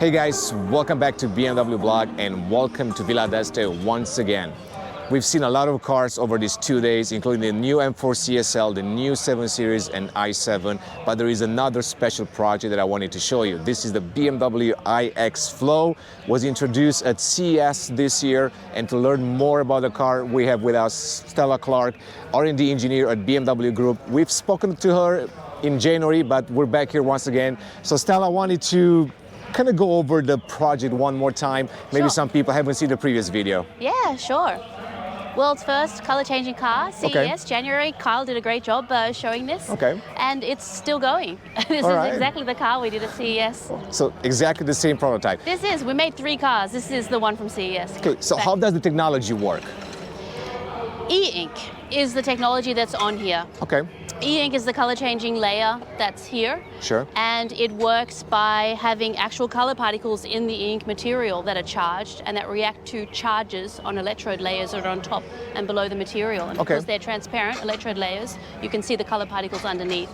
Hey guys, welcome back to BMW Blog and welcome to Villa d'Este once again. We've seen a lot of cars over these 2 days, including the new M4 CSL, the new 7 Series and i7, but there is another special project that I wanted to show you. This is the BMW iX Flow, was introduced at CES this year, and to learn more about the car, we have with us Stella Clarke, R&D engineer at BMW Group. We've spoken to her in January, but we're back here once again. So Stella, wanted to kind of go over the project one more time. Maybe Sure. some people haven't seen the previous video. Yeah, sure. World's first color-changing car, CES, Okay. January. Kyle did a great job showing this. Okay. And it's still going. This All is right. exactly the car we did at CES. So exactly the same prototype. We made 3 cars. This is the one from CES. Okay, so how does the technology work? E-ink is the technology that's on here. Okay, E-ink is the color-changing layer that's here. sure. And it works by having actual color particles in the ink material that are charged and that react to charges on electrode layers that are on top and below the material. And Okay. because they're transparent electrode layers, you can see the color particles underneath.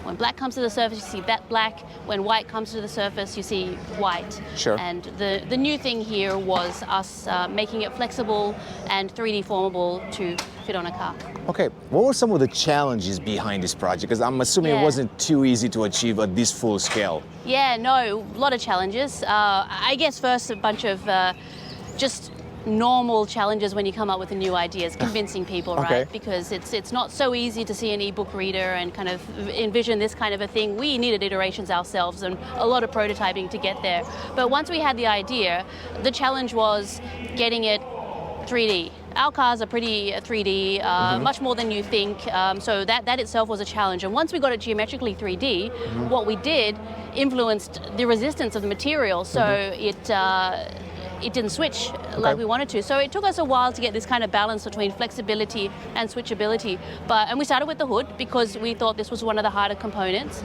When black comes to the surface, you see that black. When white comes to the surface, you see white. Sure. And the new thing here was us making it flexible and 3D formable to fit on a car. Okay, what were some of the challenges behind this project? Because I'm assuming it Yeah. wasn't too easy to achieve at this full scale. Yeah, no, a lot of challenges. I guess first a bunch of just normal challenges when you come up with a new idea is convincing people, Okay. right? Because it's not so easy to see an ebook reader and kind of envision this kind of a thing. We needed iterations ourselves and a lot of prototyping to get there. But once we had the idea, the challenge was getting it 3D. Our cars are pretty 3D, much more than you think, so that itself was a challenge. And once we got it geometrically 3D, what we did influenced the resistance of the material, so it didn't switch like we wanted to. So it took us a while to get this kind of balance between flexibility and switchability. And we started with the hood because we thought this was one of the harder components.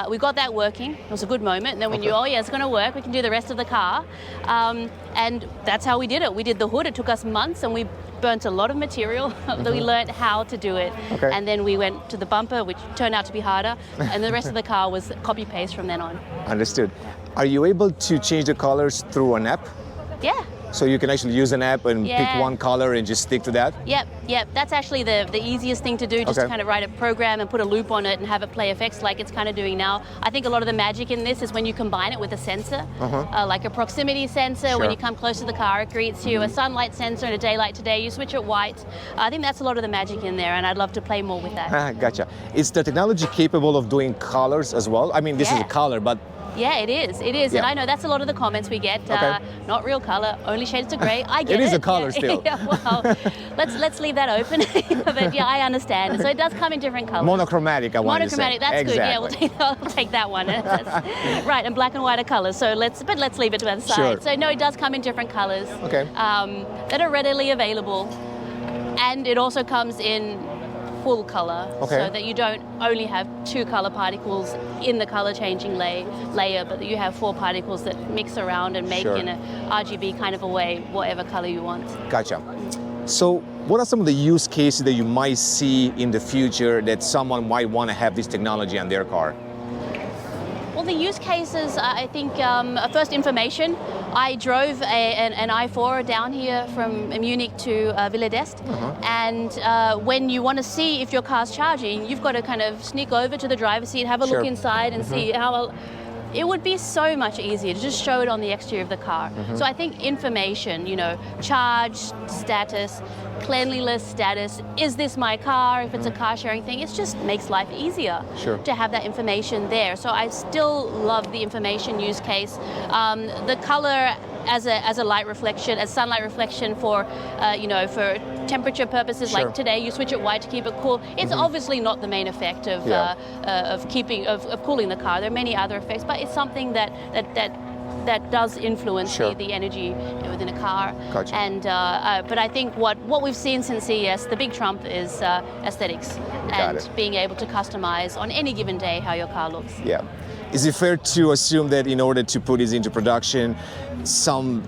We got that working. It was a good moment. And then we knew, oh yeah, it's going to work. We can do the rest of the car. And that's how we did it. We did the hood. It took us months, and we burnt a lot of material that we learned how to do it. Okay. And then we went to the bumper, which turned out to be harder. And the rest of the car was copy-paste from then on. Understood. Are you able to change the colors through an app? Yeah. So you can actually use an app and pick Yeah. one color and just stick to that? Yep. That's actually the easiest thing to do, just Okay. to kind of write a program and put a loop on it and have it play effects like it's kind of doing now. I think a lot of the magic in this is when you combine it with a sensor, like a proximity sensor. Sure. When you come close to the car, it greets you. A sunlight sensor and a daylight today, you switch it white. I think that's a lot of the magic in there, and I'd love to play more with that. Gotcha. Is the technology capable of doing colors as well? I mean, this is a Yeah. color, but Yeah, it is. Yeah. And I know that's a lot of the comments we get. Okay. Not real color, only shades of gray. I get it. It is a color Yeah. still. Yeah, well, let's leave that open. But yeah, I understand. So it does come in different colors. monochromatic, I want to say. Monochromatic, that's good. Yeah, Exactly. I'll take that one. Right, and black and white are colors. So let's leave it to the side. Sure. So no, it does come in different colors. Okay. That are readily available, and it also comes in full color, Okay. so that you don't only have 2 color particles in the color changing layer, but that you have 4 particles that mix around and make Sure. in a RGB kind of a way whatever color you want. Gotcha. So what are some of the use cases that you might see in the future that someone might want to have this technology on their car? Well, the use cases, I think, first information. I drove an i4 down here from Munich to Villa d'Este, and when you want to see if your car's charging, you've got to kind of sneak over to the driver's seat, have a Sure. look inside and see how. It would be so much easier to just show it on the exterior of the car. So I think information, charge status, cleanliness status, is this my car? If it's a car sharing thing, it just makes life easier Sure. to have that information there. So I still love the information use case. The color as a light reflection, as sunlight reflection for for temperature purposes. Sure. Like today, you switch it white to keep it cool. It's obviously not the main effect of Yeah. of cooling the car. There are many other effects, but it's something that does influence Sure. the energy within a car. Gotcha. And but I think what we've seen since CES, the big trump is aesthetics and it. being able to customize on any given day how your car looks. Yeah. Is it fair to assume that in order to put this into production, some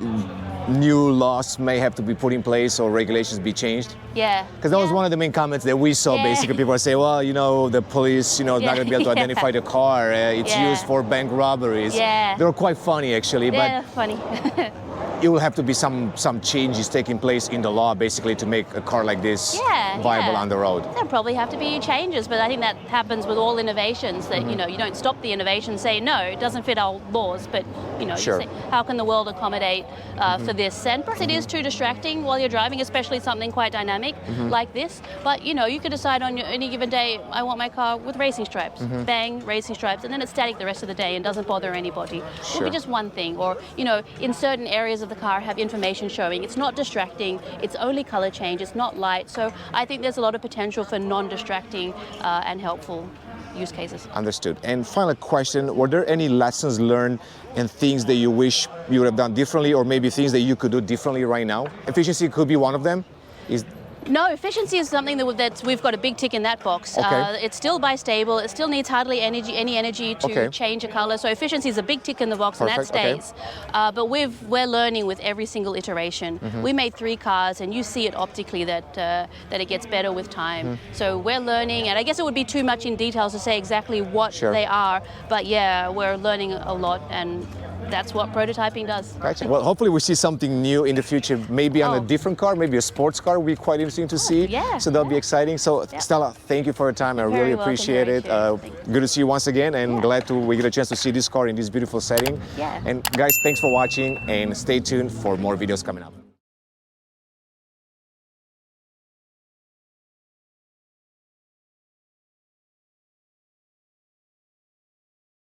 new laws may have to be put in place or regulations be changed? Yeah. Because that was one of the main comments that we saw. Yeah. Basically, people are saying, well, you know, the police, you know, is not going to be able to identify the car. It's used for bank robberies. Yeah. They were quite funny, actually. Yeah, funny. It will have to be some changes taking place in the law, basically, to make a car like this viable on the road. There'll probably have to be changes, but I think that happens with all innovations. That you know, you don't stop the innovation, say no, it doesn't fit our laws, but you know, you say, how can the world accommodate for this? And plus, it is too distracting while you're driving, especially something quite dynamic like this. But you know, you could decide on any given day, I want my car with racing stripes, bang, racing stripes, and then it's static the rest of the day and doesn't bother anybody. It will be just one thing, or you know, in certain areas of the car have information showing it's not distracting, it's only color change, it's not light. So I think there's a lot of potential for non-distracting and helpful use cases. Understood. And final question, were there any lessons learned and things that you wish you would have done differently, or maybe things that you could do differently right now? Efficiency could be one of them. No, efficiency is something that we've got a big tick in that box. It's still bistable. It still needs hardly any energy to change a color. So efficiency is a big tick in the box, and that stays. But we're learning with every single iteration. We made 3 cars, and you see it optically that it gets better with time. So we're learning, and I guess it would be too much in details to say exactly what they are. But yeah, we're learning a lot, and that's what prototyping does. Gotcha. Well, hopefully we see something new in the future, maybe on a different car, maybe a sports car would be quite interesting to see. So that'll be exciting. So Stella, thank you for your time. I really appreciate it. Good to see you once again, and glad we get a chance to see this car in this beautiful setting. And guys, thanks for watching, and stay tuned for more videos coming up.